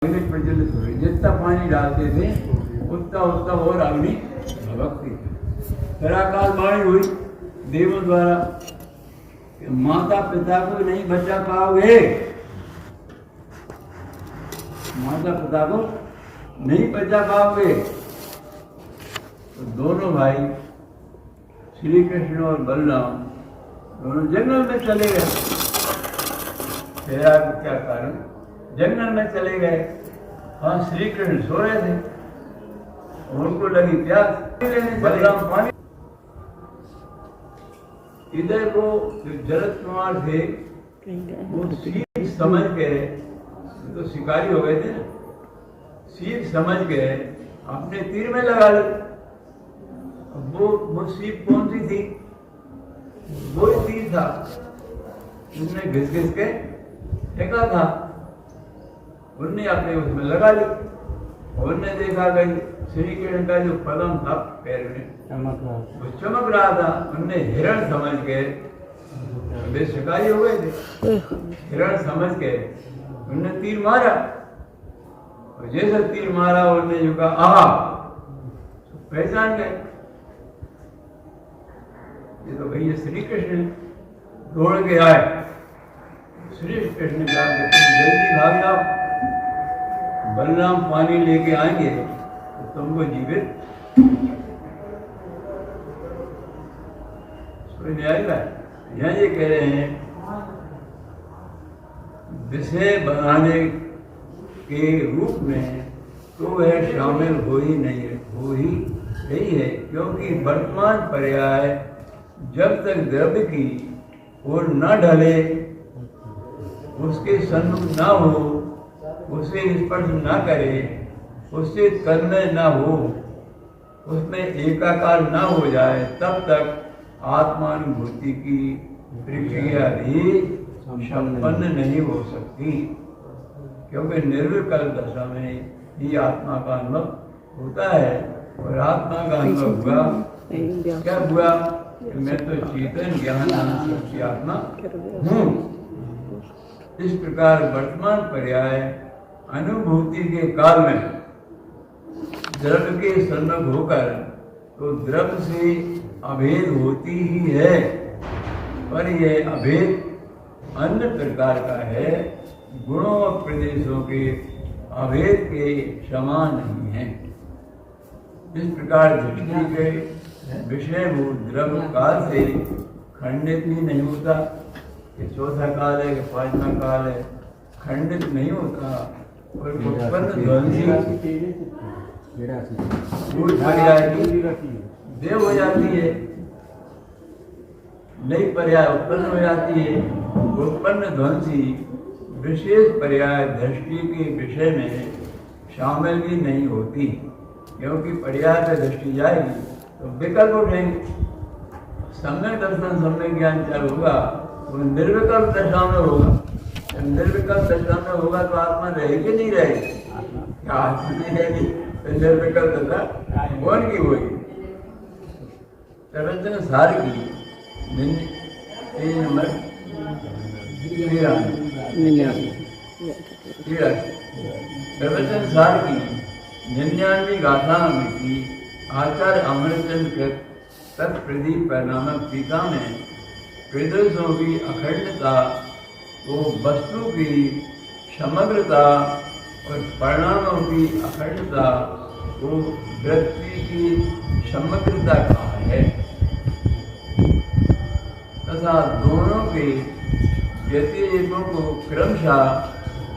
अग्नि प्रज्वलित हो रही, जितना पानी डालते थे उतना उतना और अग्नि भभकती थी। फिर वाणी हुई देवों द्वारा, माता पिता को नहीं बचा पाओगे, माता पिता को नहीं बचा पाओगे। तो दोनों भाई श्री कृष्ण और बलराम दोनों जंगल में चले गए। तेरा क्या कारण, जंगल में चले गए। वहां श्री कृष्ण सो रहे थे, उनको लगी प्यास, बलराम पानी। इधर को जो जरद कुमार थे वो सीख समझ के, तो शिकारी हो गए थे ना, सीख समझ के अपने तीर में लगा ली। वो सीप कौन सी थी, वो तीर था, उसने घिस घिस के फेंका था, उनने अपने उसमें लगा ली। उनने देखा कि श्री कृष्ण का जो पलम था पैर में वो चमक रहा था। उनने हिरण समझ के, वे शिकारी हो गए थे, हिरण समझ के उनने तीर मारा। और जैसे तीर मारा उनने जो कहा आहा, पहचान गए ये तो भैया श्री कृष्ण। दौड़ के आए, श्री कृष्ण जाके जल्दी भाग जाओ, बलराम पानी लेके आएंगे तो तुमको जीवित नहीं आएगा। यहाँ ये कह रहे हैं विषय बनाने के रूप में तो वह शामिल हो ही नहीं है, क्योंकि वर्तमान पर्याय जब तक द्रव्य की ओर न ढले, उसके सन्मुख न हो, उसे स्पर्श न करे, उससे तन्मय न हो, उसमें एकाकार न हो जाए, तब तक आत्मानुभूति की प्रक्रिया भी संपन्न नहीं हो सकती। क्योंकि निर्विकल्प दशा में ही आत्मा का अनुभव होता है। और आत्मा का अनुभव हुआ, क्या हुआ कि मैं तो चेतन ज्ञान आनंद की आत्मा हूँ। इस प्रकार वर्तमान पर्याय अनुभूति के काल में द्रव्य के सन्मुख होकर तो द्रव्य से अभेद होती ही है, पर यह अभेद अन्य प्रकार का है, गुणों और प्रदेशों के अभेद के समान नहीं है। इस प्रकार दृष्टि के विषयभूत द्रव्य काल से खंडित भी नहीं होता कि चौथा काल है कि पांचवा काल है, खंडित नहीं होता। और उत्पन्न ध्वंसी देव हो जाती है, नई पर्याय उत्पन्न हो जाती है। उत्पन्न ध्वंसी विशेष पर्याय दृष्टि के विषय में शामिल भी नहीं होती, क्योंकि पर्याय पर दृष्टि जाएगी तो विकल्प उठेंगे। सम्यक दर्शन सम्यक ज्ञान चालू होगा, वो निर्विकल्प दशा में होगा। जब निर्विकल्प दशा में होगा तो आत्मा रहेगी नहीं रहेगी, क्या आत्मा नहीं रहेगी तो निर्विकल्प दशा कौन की होगी। प्रवचन सार की नंबर 83 प्रवचन सार की 99वीं गाथा में की आचार्य अमरचंद कृत तत्प्रदीप परिणामक टीका में प्रदेशों की अखंडता को वस्तु की समग्रता और परिणामों की अखंडता को वृत्ति की समग्रता कहा है, तथा दोनों के व्यतिरेकों को क्रमशः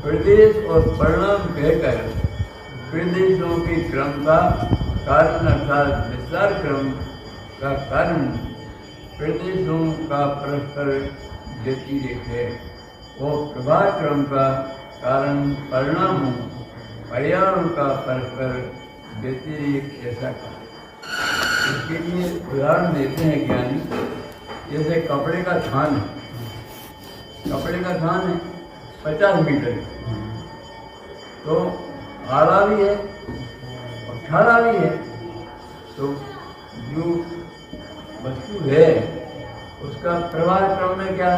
प्रदेश और परिणाम कहकर प्रदेशों के क्रम का कारण अर्थात विस्तार क्रम का कारण प्रदेशों का परस्पर व्यतिरेक है और प्रभाव क्रम का कारण परिणामों पर्यावरण का परस्पर व्यतिरेक ऐसा कहा। इसके लिए उदाहरण देते हैं ज्ञानी, जैसे कपड़े का थान है, कपड़े का थान है 50 मीटर, तो आड़ा भी है और ठाड़ा भी है। तो जो वस्तु है उसका प्रवाह क्रम में क्या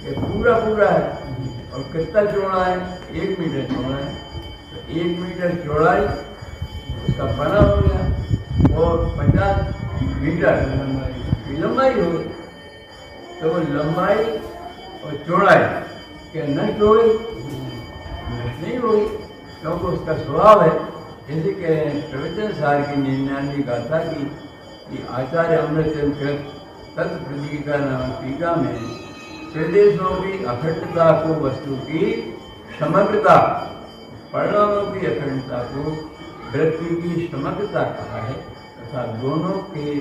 ये पूरा है, और कितना चौड़ा है 1 मीटर चौड़ा है, तो 1 मीटर चौड़ाई उसका बना हो गया और 50 मीटर की लंबाई हो गई, तो वो लंबाई और चौड़ाई क्या नष्ट हो गई? नष्ट नहीं हो गई, क्योंकि उसका स्वभाव है। जैसे कि प्रवचन सार की 99 गाथा की कि आचार्य अमृतचंद कृत तत्व प्रदीपिका नाम टीका में प्रदेशों की अखंडता को वस्तु की समग्रता, परिणामों की अखंडता को वृत्ति की समग्रता कहा है तथा दोनों के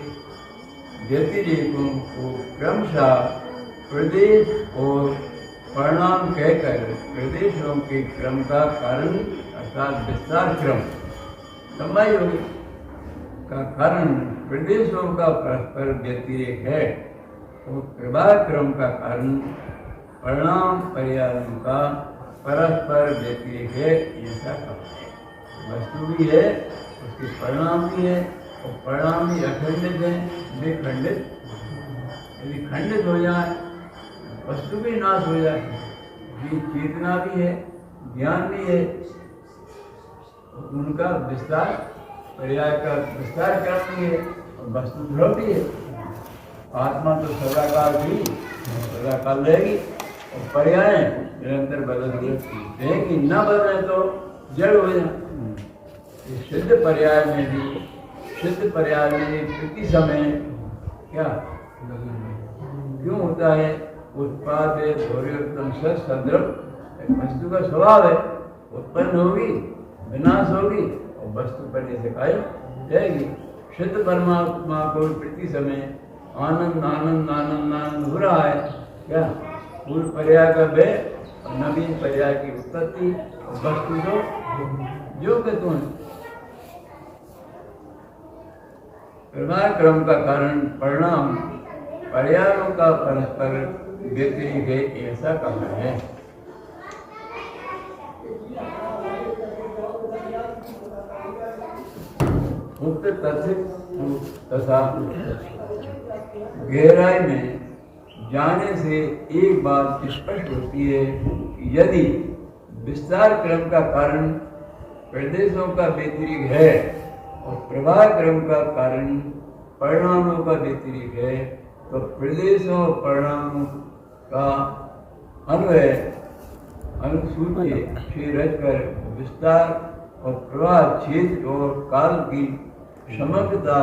व्यतिरेकों को क्रमशः प्रदेश और परिणाम कहकर प्रदेशों के क्रम का कारण अर्थात विस्तार क्रम लंबाई का कारण प्रदेशों का परस्पर व्यतिरेक है और प्रवाह क्रम का कारण परिणाम पर्यायों का परस्पर व्यतिरेक है। ऐसा कहा है, वस्तु भी है उसके परिणाम भी है और परिणाम भी अखंडित है, विखंडित। यदि खंडित हो जाए वस्तु भी नाश हो जाए, चेतना भी है, ज्ञान भी है, उनका विस्तार पर्याय का विस्तार करती है और वस्तु ध्रुव भी है। आत्मा तो सदाकाल भी सदाकाल रहेगी और पर्याय निरंतर बदलती रहेगी, न बदले तो जड़ हो जाए। सिद्ध पर्याय में भी प्रति समय क्या क्यों होता है? उत्पाद उत्तम से संदर्भ वस्तु का स्वभाव है, उत्पन्न होगी विनाश होगी और वस्तु पर दिखाई जाएगी। शुद्ध परमात्मा को प्रति समय आनंद आनंद आनंद आनंद हो रहा है क्या? पूर्व पर्याय का व्यय और नवीन पर्याय की उत्पत्ति और वस्तु जो कहते हैं। प्रवाह क्रम का कारण परिणाम पर्यायों का परस्पर व्यतिरेक है, ऐसा कहा है। उक्त तथ्य तथा गहराई में जाने से एक बात स्पष्ट होती है कि यदि विस्तार क्रम का कारण प्रदेशों का व्यतिरेक है और प्रवाह क्रम का कारण परिणामों का व्यतिरेक है, तो प्रदेशों और परिणामों का अन्वय अनुसूची से रचकर विस्तार और प्रवाह क्षेत्र और काल की समग्रता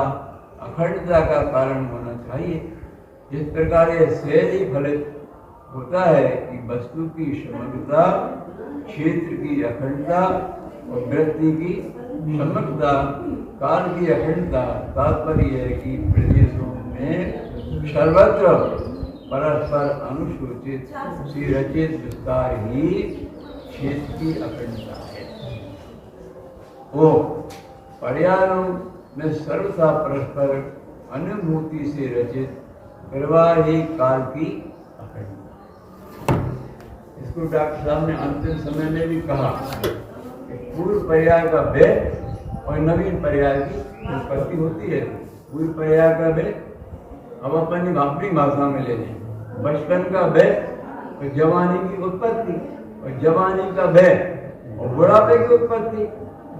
अखंडता का कारण होना चाहिए। जिस प्रकार यह सहज ही फलित होता है कि वस्तु की समग्रता, क्षेत्र की अखंडता और वृत्ति की समग्रता, काल की अखंडता, तात्पर्य है कि प्रदेशों में सर्वत्र परस्पर अनुसूचित से रचित विस्तार ही क्षेत्र की अखंडता है। वो पर्यायों में सर्वथा परस्पर अनुभूति से रचित व्यवहारिक काल की अखंडता। इसको डॉक्टर साहब ने अंतिम समय में भी कहा कि पूर्व पर्याय का व्यय और नवीन पर्याय की उत्पत्ति होती है। पूर्व पर्याय का व्यय अब अपनी भाषा में ले लें, बचपन का व्यय और जवानी की उत्पत्ति और जवानी का व्यय और बुढ़ापे की उत्पत्ति।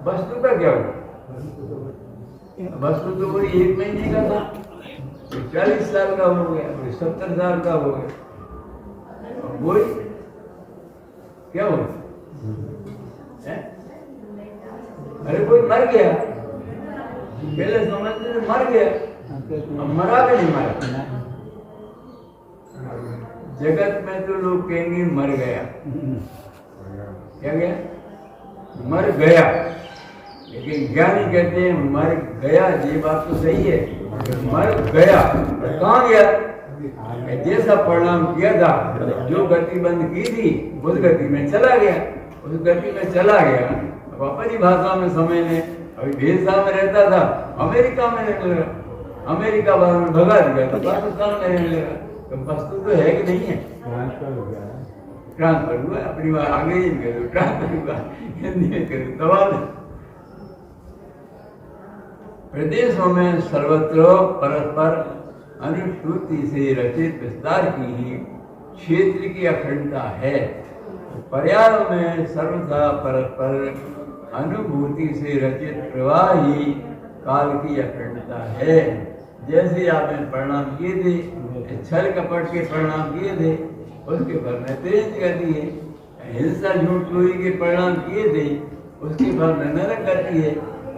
वस्तु का क्या हुआ? वस्तु तो कोई 1 महीने का था, कोई 40 साल का हो गया, कोई 70 साल का हो गया, और कोई क्या हो? अरे कोई मर गया, पहले समझते थे मर गया, अब मरा भी नहीं मरा। जगत में तो लोग कहेंगे मर गया, क्या गया? मर गया, लेकिन ज्ञानी कहते हैं मर गया। ये बात तो सही है, मर गया कहाँ गया? जैसा परिणाम किया था, जो गति बंद की थी उस गति में चला गया, उस गति में चला गया। अब अपनी भाषा में समझ लें, अभी भेसा में रहता था, अमेरिका में रहने लगा, अमेरिका में भगा दिया तो पाकिस्तान में रहने लगा। तो वस्तु तो है कि नहीं है? ट्रांसफर हुआ, अपनी बात आगे ही करो, ट्रांसफर हुआ, हिंदी में करो, दबाव नहीं। प्रदेशों में सर्वत्र परस्पर अनुसूति से रचित विस्तार की ही क्षेत्र की अखंडता है। पर्यायों में सर्वथा परस्पर अनुभूति से रचित प्रवाह ही काल की अखंडता है। जैसे आपने परिणाम किए थे, छल कपट के परिणाम किए थे, उसके फल में तेज कर दिए। हिंसा झूठ चोरी के परिणाम किए थे, उसके फल में नरक गति है।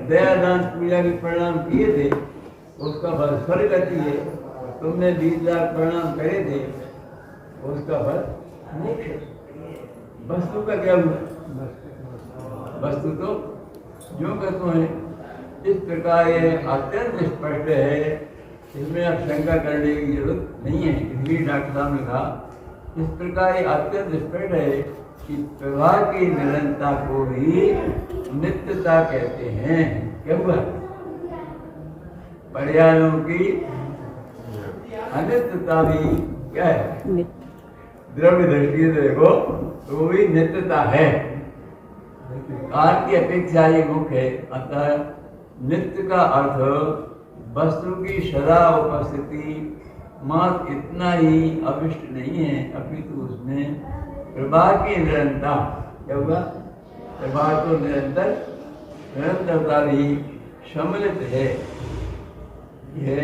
दया दान पूजा के परिणाम किए थे, उसका फल स्वर्ग गति है। तुमने 20 लाख परिणाम करे थे, उसका फल मोक्ष। वस्तु का क्या हुआ? वस्तु तो जो कहते हैं। इस प्रकार ये अत्यंत स्पष्ट है, इसमें अब शंका करने की जरूरत नहीं है। इसलिए डॉक्टर साहब ने कहा इस प्रकार ये अत्यंत स्पष्ट है कि प्रवाह की निरंतरता को ही नित्यता कहते हैं। क्या हुआ? पर्यायों की अनित्यता भी क्या है? द्रव्य दृष्टि से देखो तो भी नित्यता है। काल की अपेक्षा ये मुख्य है। अतः नित्य का अर्थ वस्तु की सदा उपस्थिति मात्र इतना ही अविष्ट नहीं है, अपितु उसमें प्रवाह की निरंतरता। क्या हुआ? प्रवाह तो निरंतरता भी सम्मिलित है। यह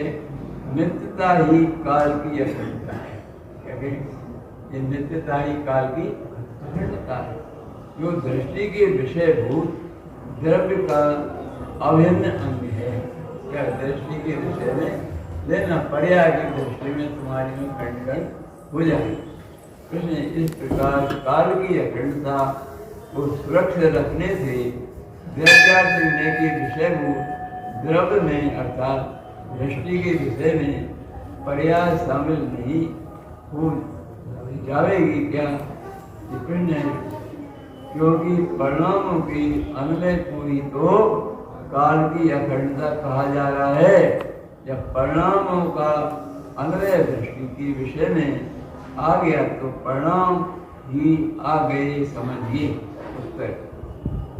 नित्यता ही काल की अखंडता है। क्या कहें? ये नित्यता ही काल की अखंडता है, जो दृष्टि के विषयभूत द्रव्य का अभिन्न अंग है। क्या दृष्टि के विषय में लेना पर्याय की दृष्टि में तुम्हारी में खंड हो जाए। कृष्ण इस प्रकार काल की अखंडता को सुरक्षित रखने से द्रव्यार्थ के विषयभूत द्रव्य में अर्थात दृष्टि के विषय में पर्याय शामिल नहीं हो जाएगी। क्या? क्योंकि परिणामों की अन्वय पूरी तो काल की अखंडता कहा जा रहा है। जब परिणामों का अन्वय दृष्टि के विषय में आ गया तो परिणाम ही आ गए, समझिए। उत्तर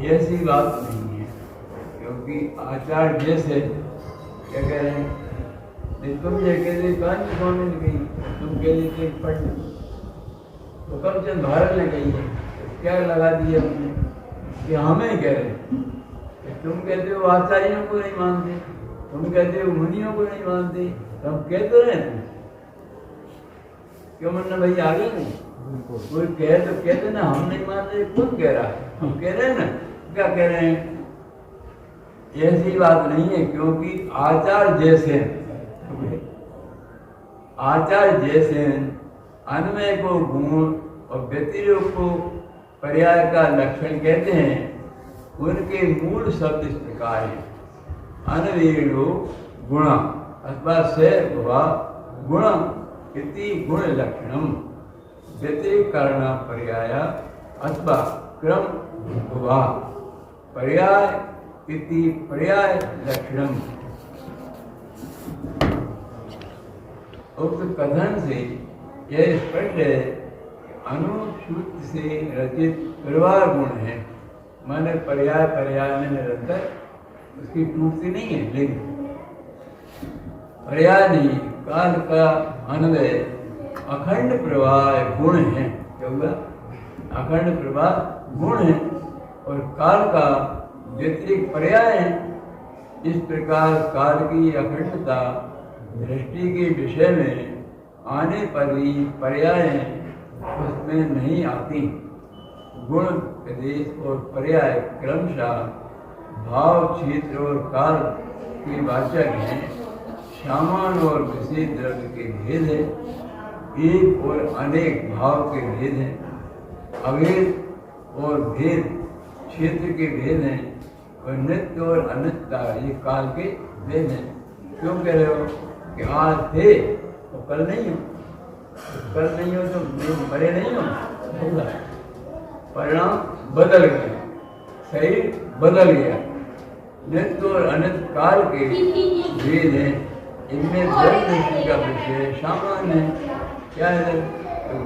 ऐसी बात नहीं है, क्योंकि आचार्य जैसे क्या कह रहे हैं? तुम ये कह रहे कांच स्वामी ने कही, तुम कह रहे थे पंडित, तो कम चंद भारत ने कही है। क्या लगा दिया हमने कि हमें कह रहे? तुम कहते हो आचार्यों को नहीं मानते, तुम कहते हो मुनियों को नहीं मानते, तो हम कह तो रहे हैं। क्यों मन्ना भाई आगे नहीं? कोई कहे तो कहते ना हम नहीं मानते। कौन कह रहा है? हम कह रहे हैं ना। क्या कह रहे हैं? ऐसी बात नहीं है, क्योंकि आचार्य जैसे अन्वय को गुण और व्यतिरेक को पर्याय का लक्षण कहते हैं। उनके मूल शब्द इस प्रकार है: अन्वेणो गुण अथवा से गुण इति गुण लक्षणम, व्यतिरेक कारण पर्याय अथवा क्रम भुवा पर्याय इति पर्याय लक्षणम। उक्त कथन से यह स्पष्ट है अनुसूत से रचित प्रवाह गुण है। माने पर्याय में निरंतर उसकी टूटती नहीं है, लेकिन पर्याय नहीं, काल का अन्वय अखंड प्रवाह गुण है। क्या हुआ? अखंड प्रवाह गुण है और काल का व्यतिरिक्त पर्याय है। इस प्रकार काल की अखंडता दृष्टि के विषय में आने पर ही पर्याय उसमें नहीं आती। गुण प्रदेश और पर्याय क्रमशः भाव क्षेत्र और काल के वाचक हैं। सामान्य और विशेष द्रव्य के भेद है, एक और अनेक भाव के भेद हैं। अभेद और भेद क्षेत्र के भेद हैं और नित्य और अनित्यता ये काल के भेद हैं। क्यों कह रहे हो कि आज थे तो कल नहीं हो, कल नहीं हो तो मरे नहीं हो? परिणाम बदल गया, शरीर बदल गया। नित्य और अनित्य काल के भेद हैं। इनमें दृष्टि का विषय सामान्य है। क्या है?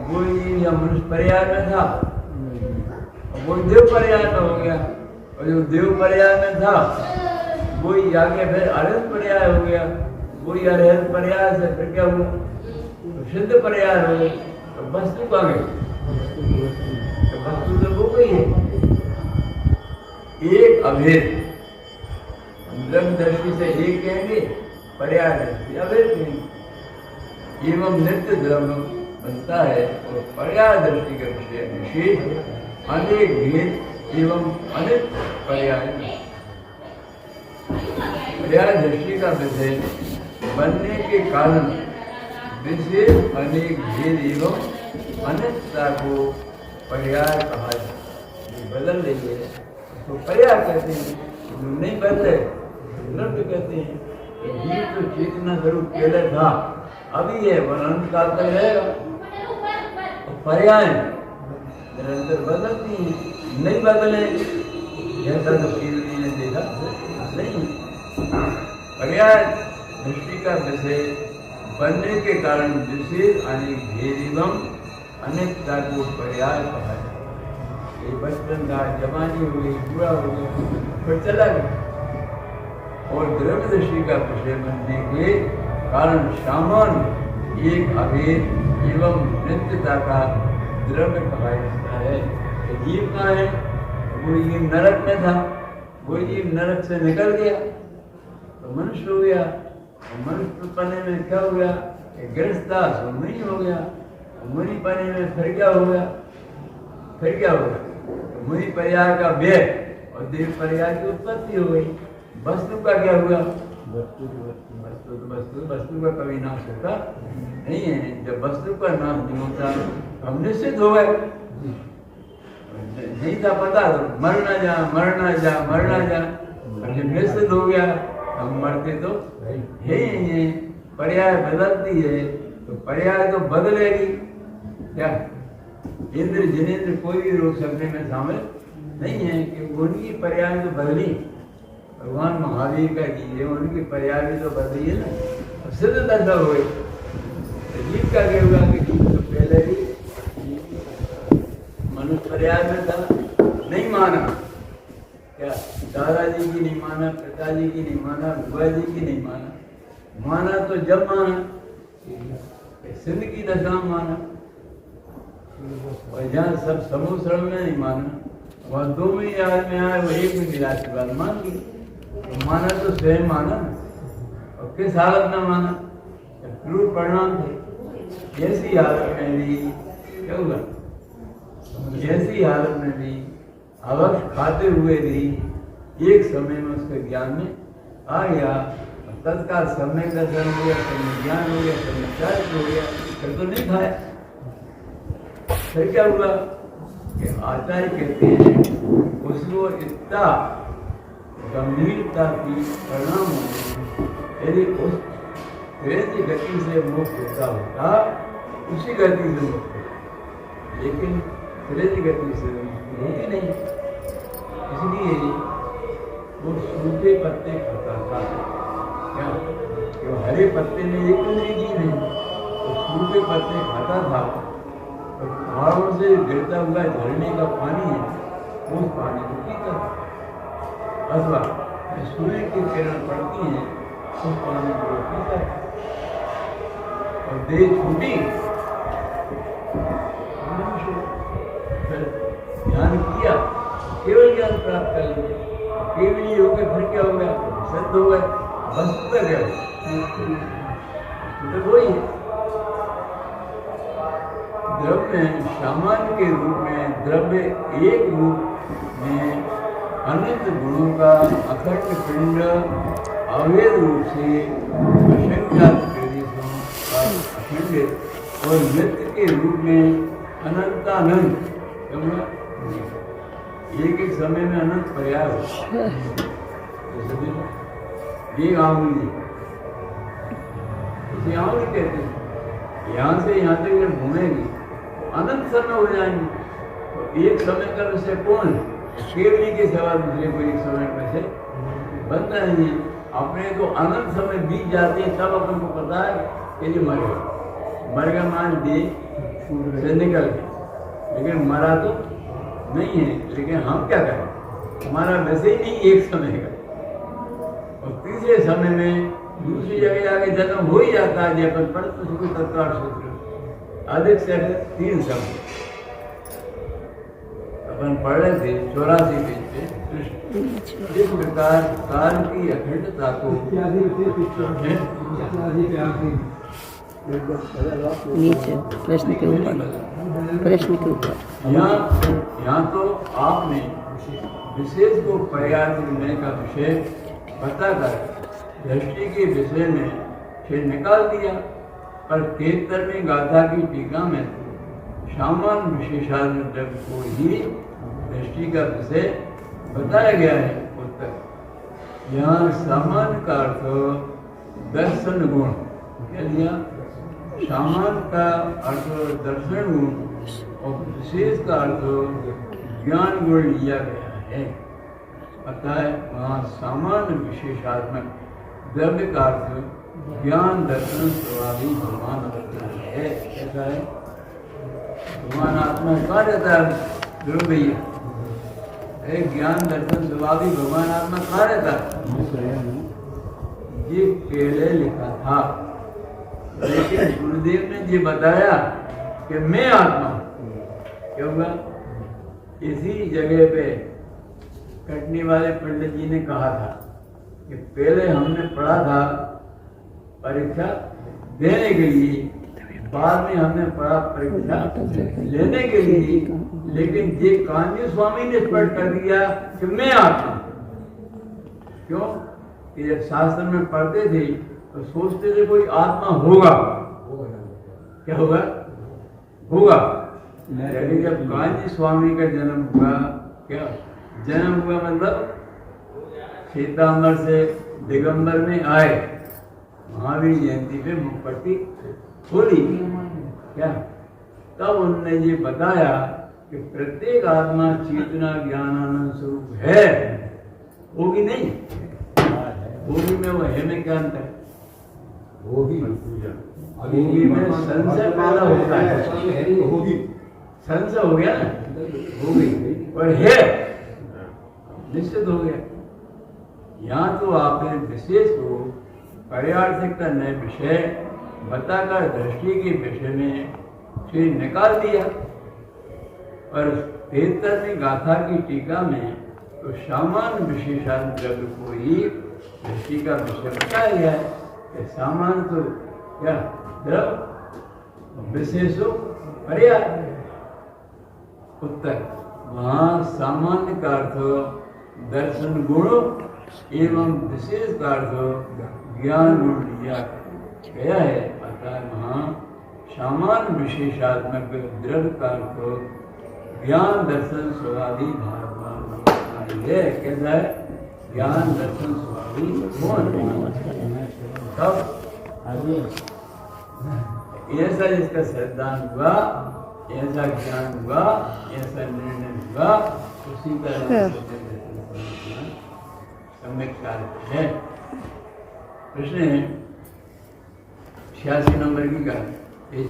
कोई या मनुष्य पर्याय में था, वो देव पर्याय में हो गया, और जो देव पर्याय में था वही जाके फिर अरहत पर्याय हो गया। वही अरहत पर्याय से फिर क्या हुआ? तो सिद्ध पर्याय हो गए। तो वस्तु कहाँ गई? तो वस्तु तो वो गई है। एक अभेद, द्रव्य दृष्टि से एक कहेंगे, पर्याय दृष्टि अभेद कहेंगे। एवं नित्य द्रव्य बनता है और पर्याय दृष्टि के विषय विशेष अनेक भेद एवं अनेक पर्याय। पर्याय दृष्टि का विषय बनने के कारण विशेष अनेक भेद एवं अनेकता को पर्याय कहा जाता है। बदल रही है तो पर्याय कहते हैं, नहीं बदले द्रव्य कहते हैं। जीव तो चेतना स्वरूप पहले था, अभी है, वह अनंत काल तक रहेगा। पर्याय निरंतर बदलती हैं, नहीं बदले ऐसा तो शिवजी ने देखा नहीं। पर्याय दृष्टि का विषय बनने के कारण विशेष अनेक भेद एवं अनेकता को पर्याय कहा जाता है। ये बचपन था, जवानी हो गई, बुरा हो गया, फिर चला गया। और द्रव्य दृष्टि का विषय बनने के कारण सामान्य एक अभेद एवं नित्यता का द्रव्य कहा जाता है। तो जीव कहाँ है? वो जीव नरक में था, वो जीव नरक से निकल गया तो मनुष्य हो गया। मनुष्य पने में क्या हो गया? गृहस्था नहीं हो गया। मुनि पने में फिर क्या हो गया? फिर क्या हो गया? मुनि पर्याय का व्यय और देव पर्याय की उत्पत्ति हो गई। वस्तु का क्या हुआ? वस्तु का कभी नाश होता नहीं है। जब वस्तु का नाश नहीं होता हम निश्चित हो गए। नहीं था पता तो मरना जा मरना जा मरना जा, और जब निश्चित हो गया हम मरते तो है ही। पर्याय बदलती है तो पर्याय तो बदलेगी क्या? इंद्र जिनेन्द्र कोई भी रोक सकने में शामिल नहीं है कि उनकी पर्याय तो बदली। भगवान महावीर का जी है, उनकी पर्याय भी तो बदली है ना, सिद्ध दशा हो गई। जीव का क्या हुआ कि जीव तो पहले ही मनुष्य पर्याय में था, नहीं माना। क्या दादाजी की नहीं माना, पिताजी की नहीं माना, बुआ जी की नहीं माना। माना तो जब माना सिंध की दशा माना, और जहाँ सब समूह श्रम में नहीं माना, वह 2 महीने आदमी आए, वो 1 महीने रात बाद मान ली। तो माना तो स्वयं माना, और किस हालत में माना? क्रूर परिणाम थे। ऐसी हालत में भी क्या हुआ? ऐसी हालत में भी अवश्य खाते हुए भी एक समय में उसके ज्ञान में आ गया। तत्काल समय का दर्शन हो गया, समय ज्ञान हो गया, समय चारित्र हो गया, फिर तो नहीं खाया। फिर क्या हुआ कि आचार्य कहते हैं उसको इतना गंभीरता की परिणाम हो, यदि उस तेज गति से मुक्त होता उसी गति से मुक्त होता, लेकिन तेज गति से मुक्त होती नहीं। इसलिए वो सूखे पत्ते खाता था। क्या वो हरे पत्ते में एक अंग्रेजी नहीं, तो सूखे पत्ते खाता था। और पहाड़ों से गिरता हुआ झरने का पानी है, उस पानी को पीता अथवा सूर्य की किरण पड़ती है उस पानी को पीता। और देह छूटी, ध्यान किया, केवल ज्ञान प्राप्त कर लिया। केवल ही होकर फिर क्या हो गया? सिद्ध हो गए, वस्तु तक गए, तो वही है। द्रव्य सामान्य के रूप में द्रव्य एक रूप में अनंत गुणों का अखंड पिंड अवैध रूप से असंख्यात प्रदेशों का अखंड और नित्य के रूप में अनंतानंत, एक एक समय में अनंत पर्याय ये आंगुली, इसे आंगुली कहते हैं। यहाँ से यहाँ तक जब घूमेगी अनंत समय हो जाएंगे। तो एक समय का विषय कौन है? केवली के सवाल दूसरे को एक समय में से बनता नहीं है। अपने तो अनंत समय बीत जाते हैं, तब अपन को पता है कि ये मर गया मान दे से निकल गए, लेकिन मरा तो नहीं है। लेकिन हम क्या करें? हमारा वैसे ही नहीं एक समय का, और तीसरे समय में दूसरी जगह जाके जन्म हो ही जाता है। जब अपन पढ़ते उसको तत्काल सूत्र अधिक से अधिक 3 समय अपन पढ़ रहे थे 84 पेज पे कृष्ण इस प्रकार काल की अखंडता को नीचे प्रश्न के ऊपर यहाँ तो आपने विशेष को पर्याय मिलने का विषय बताकर दृष्टि के विषय में फिर निकाल दिया, पर 73वीं गाथा की टीका में सामान्य विशेषार्थ जब को ही दृष्टि का विषय बताया गया है। उत्तर यहाँ सामान्य का अर्थ दर्शन गुण क्या लिया? सामान्य का अर्थ दर्शन गुण और विशेष का अर्थ ज्ञान गुण लिया गया है। अतः वहाँ सामान्य विशेषात्मक द्रव्य का अर्थ ज्ञान दर्शन स्वाभाविक भगवान है। ऐसा है भगवान आत्मा कहाँ रहता है? ध्रुव भैया ज्ञान दर्शन स्वाभाविक भगवान आत्मा कहाँ रहता है? ये पहले लिखा था, लेकिन गुरुदेव ने ये बताया कि मैं आत्मा क्या हुआ? इसी जगह पे कटनी वाले पंडित जी ने कहा था कि पहले हमने पढ़ा था परीक्षा देने के लिए, बाद में हमने पढ़ा परीक्षा लेने के लिए, लेकिन ये कान्जी स्वामी ने स्पष्ट कर दिया कि मैं आत्मा। क्यों? कि जब शास्त्र में पढ़ते थे तो सोचते थे कोई आत्मा होगा। क्या होगा? होगा। लेकिन जब कान्जी स्वामी का जन्म हुआ, क्या जन्म हुआ मतलब सीतामढ़ से दिगंबर में आए, महावीर जयंती पे मुखपट्टी खोली, क्या तब उन्होंने ये बताया कि प्रत्येक आत्मा चेतना ज्ञानानंद स्वरूप है। होगी नहीं? होगी में वो है में क्या अंतर? होगी में संशय पैदा होता है। होगी संशय हो गया ना, होगी और है निश्चित हो गया। यहाँ तो आपने विशेष को पर्यार्थक का नए विषय बताकर दृष्टि के विषय में फिर निकाल दिया, और 73वीं गाथा की टीका में तो सामान्य विशेषार्थ द्रव्य को ही दृष्टि का विषय बताया गया है कि सामान्य तो क्या द्रव्य, विशेषो पर्याय। उत्तर वहाँ सामान्य का अर्थ दर्शन गुण एवं विशेष का अर्थ ज्ञान गुण लिया गया है। अतः वहाँ सामान्य विशेषात्मक द्रव्य का अर्थ ज्ञान दर्शन स्वादि भाव है। कैसा है? ज्ञान दर्शन स्वादि तब ऐसा जिसका सिद्धांत हुआ, ऐसा ज्ञान हुआ, ऐसा निर्णय हुआ, उसी का सम्यक कार्य है। प्रश्न है 86 नंबर की गाली।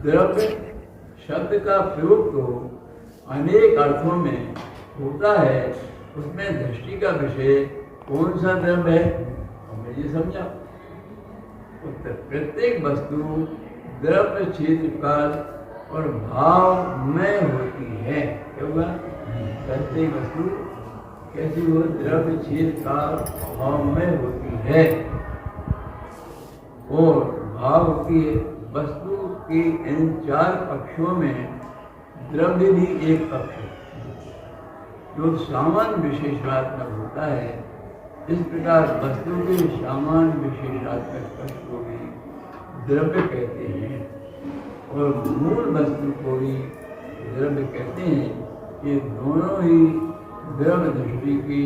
द्रव्य शब्द का प्रयोग तो अनेक अर्थों में होता है, उसमें दृष्टि का विषय कौन सा द्रव्य है? हमें ये समझा। उत्तर प्रत्येक वस्तु द्रव्य क्षेत्र काल और भाव में होती है। क्या हुआ? प्रत्येक वस्तु कैसी हो? द्रव्य क्षेत्र काल भाव में होती है, और भाव की वस्तु के इन 4 पक्षों में द्रव्य भी एक पक्ष है जो सामान्य विशेषात्मक होता है। इस प्रकार वस्तु के सामान्य विशेषात्मक पक्ष को भी द्रव्य कहते हैं, और मूल वस्तु को भी द्रव्य कहते हैं। ये दोनों ही द्रव्य दृष्टि के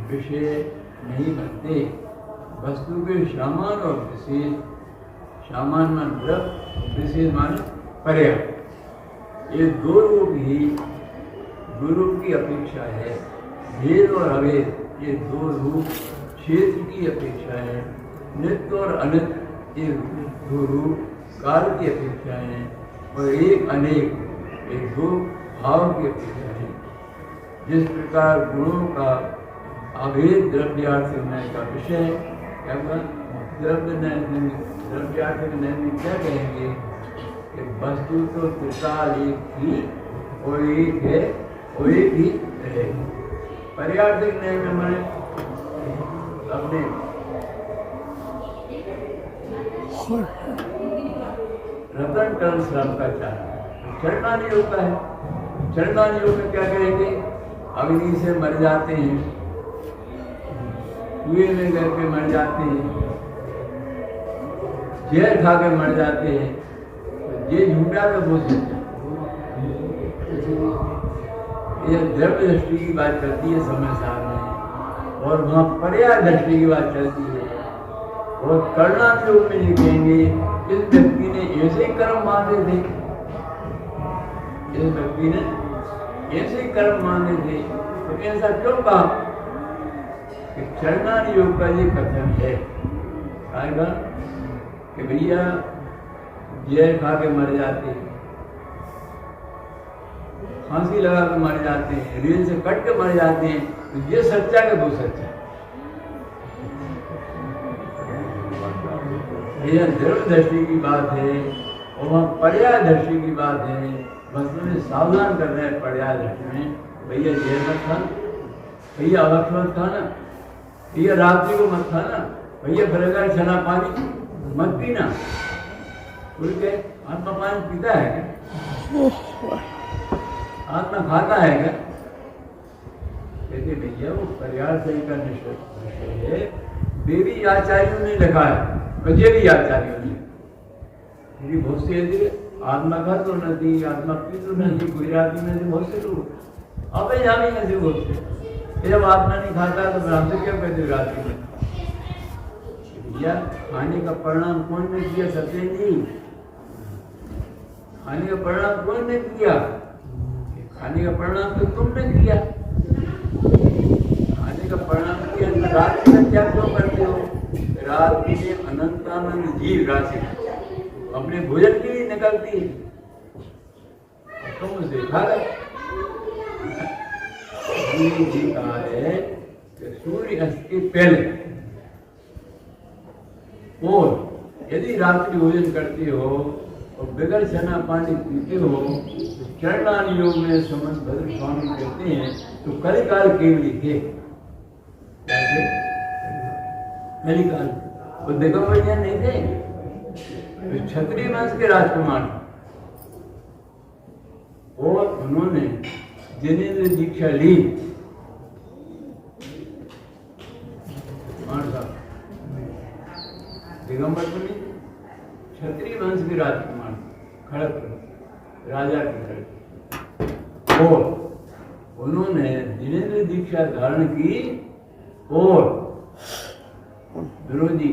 विषय नहीं बनते। वस्तु के सामान्य और विशेष, सामान्य मान द्रव्य, विशेष मान पर्याय, ये दो रूप ही गुरु की अपेक्षा है। भेद और अभेद ये दो रूप क्षेत्र की अपेक्षा है। नित्य और अनित्य ये दो रूप काल की अपेक्षा है, और एक अनेक ये दो भाव की अपेक्षा है। जिस प्रकार गुणों का अभेद द्रव्यार्थ होने का विषय क्या हुआ? द्रव्यार्थ में क्या कहेंगे कि वस्तु तो त्रिकाल एक ही और एक है और एक ही रहेगी। पर्यार्थिक नहीं में मैंने अपने रतन टन श्रम का चाह चरणानी योग का है। चरणानी योग में क्या करेंगे? अग्नि से मर जाते हैं, कुएं में गिर के मर जाते हैं, जहर खा के मर जाते हैं। तो ये झूठा तो वो सच्चा। ये द्रव्य दृष्टि की बात करती है समय सामने, और वहाँ पर्याय दृष्टि की बात चलती है। और कर्णांत योग में लिखेंगे इस व्यक्ति ने ऐसे कर्म माने थे, इस व्यक्ति ने ऐसे कर्म माने थे, तो ऐसा क्यों कहा? कि चरणानी योग का ये कथन है आएगा कि भैया जहर खा के मर जाते हैं, फांसी लगा के मर जाते हैं, रेल से कट के मर जाते हैं। तो ये सच्चा है, वो सच्चा है। यह द्रव्य दृष्टि की बात है और वहाँ पर्याय दृष्टि की बात है। बस मुझे सावधान कर रहे हैं पर्याय दृष्टि में, भैया जहर मत खाना, भैया अवक्ष मत खाना, भैया रात्रि को मत खाना, भैया फलकार छना पानी मत पीना। बोल के आत्मा पानी पीता है क्या? आत्मा खाता है क्या? कहते भैया वो पर्याय सही का निश्चय है। देवी आचार्यों ने लिखा है, मुझे भी आचार्यों ने, क्योंकि बहुत से आत्मा का तो नहीं, आत्मा की तो नहीं, गुजराती में से बहुत से लोग अब जाने में से बहुत से, जब आत्मा नहीं खाता तो मैं हमसे क्या कहते रात्रि में? भैया खाने का परिणाम कौन ने किया? सत्येन जी, खाने का परिणाम कौन ने किया? खाने का परिणाम तो तुमने किया। खाने का परिणाम किया तो रात में क्या क्यों करते हो? रात में अनंतानंद जीव राशि अपने भोजन के लिए निकलती है, तुम उसे खा गए। जी कहा है कि सूर्य अस्त के पहले और यदि रात्रि भोजन करते हो और बगैर छना पानी पीते हो तो चरणानी योग में समस्त भद्र स्वामी कहते हैं तो कलिकाल केवली थे। कैसे कलिकाल? वो दिगंबर नहीं थे, तो क्षत्रिय वंश के राजकुमार, और उन्होंने जिनेंद्र दीक्षा ली। दिगंबर तो नहीं, क्षत्रिय वंश के राजकुमार, खड़ग राजा के लड़के, और उन्होंने जिनेंद्र दीक्षा धारण की और विरोधी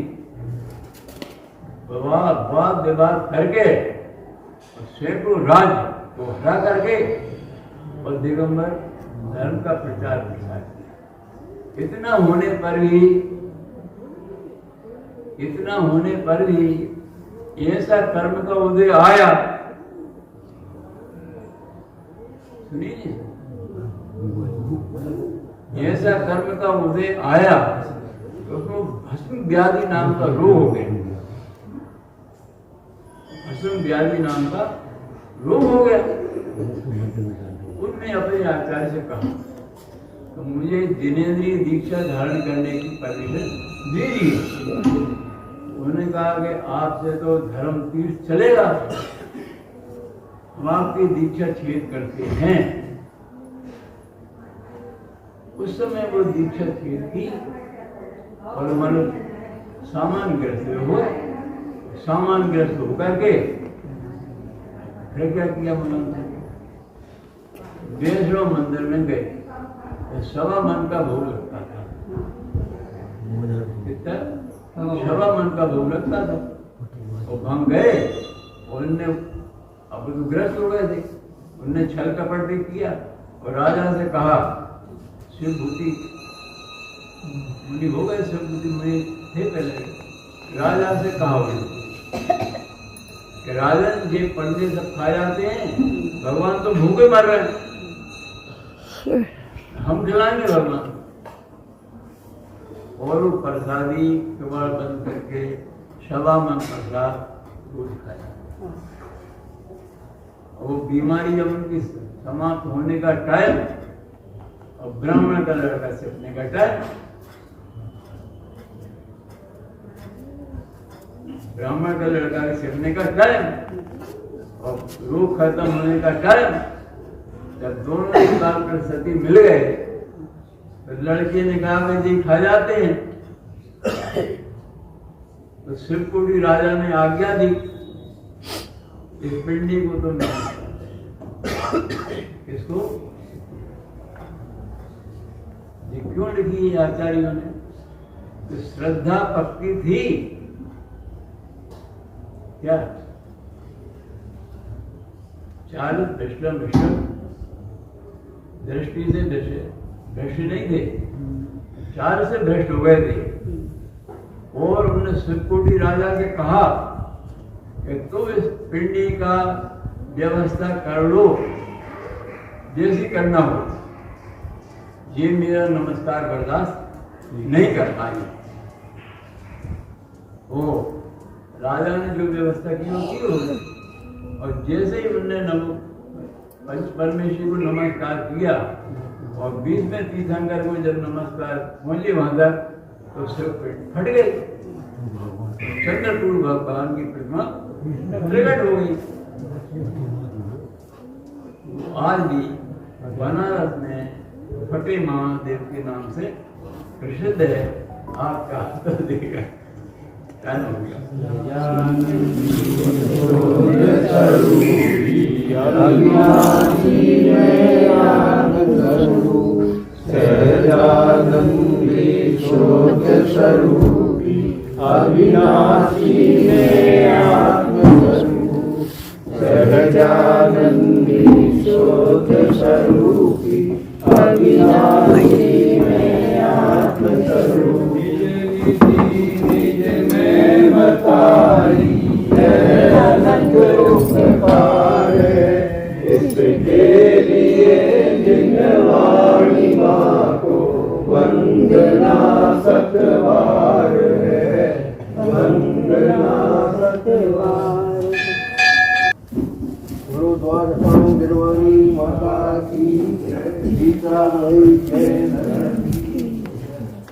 वाद विवाद करके सैकड़ों राज्य को हरा करके और दिगंबर धर्म का प्रचार प्रसार किया। इतना होने पर भी ऐसा कर्म का उदय आया, सुनिए, ऐसा कर्म का उदय आया तो भस्म व्याधि नाम का रोग हो गया। भस्म व्याधि नाम का रोग हो गया। उनने अपने आचार्य से कहा तो मुझे जिनेंद्रिय दीक्षा धारण करने की परमिशन दीजिए। उन्होंने कहा कि आपसे तो धर्म तीर्थ चलेगा, हम आपकी दीक्षा छेद करते हैं। उस समय वो दीक्षा छेद की और मनुष्य सामान्य ग्रस्त होकर के फिर क्या किया? वैष्णव मंदिर में गए, 1.25 मन का भोग लगता था। कितना? 1.25 मन का भोग लगता था। और हम गए और उनने, अब तो ग्रस्त हो गए थे, उनने छल कपट भी किया और राजा से कहा, शिवभूति मुनि हो गए, शिवभूति मुनि थे पहले। राजा से कहा कि राजन ये पर्दे सब खा जाते हैं, भगवान तो भूखे मर रहे हैं, हम खिलाएंगे भगवान। और वो प्रसादी कबाड़ बंद करके 1.25 मन प्रसाद रोज खाया। वो बीमारी जब उनकी समाप्त होने का टाइम और ब्राह्मण का लड़का छिपने का टाइम, ब्राह्मण का लड़का छिपने का टाइम और रोग खत्म होने का टाइम। जब दोनों काल पर सती मिल गए तो लड़के ने कहा भाई जी खा जाते हैं। तो शिवकुटी राजा ने आज्ञा दी इस पिंडी को तो किसको, ये क्यों लिखी है आचार्यों ने? तो श्रद्धा पक्की थी क्या? चाल दृष्टम विष्णु दृष्टि से भ्रष्ट नहीं थे, चार से भ्रष्ट हो गए थे। और उन्होंने शिवकोटी राजा से कहा कि तो इस पिंडी का व्यवस्था कर लो जैसी करना हो, ये मेरा नमस्कार बर्दाश्त नहीं कर पाई। ओ राजा ने जो व्यवस्था की वो की होगी। और जैसे ही उन्होंने पंच परमेश्वर को नमस्कार किया और बीच में तीर्थंकर को जब नमस्कार पहुंचे वहां तक तो सिर्फ फट गई, चंद्रपूर भगवान की प्रतिमा प्रकट हो गई। आज भी बनारस में फटे महादेव के नाम से प्रसिद्ध है। आपका तो देगा टाइम हो गया। अविनाशी में आत्मस्वरूप सहजानंदी शोध स्वरूपी अविनाशी में आत्मस्वरूप निज में बताई है अनंत उपकार इसके लिए जिनवाणी माँ को वंदना सतवार है, वंदना सतवार। गुरुद्वार गिरवाणी माता की जय।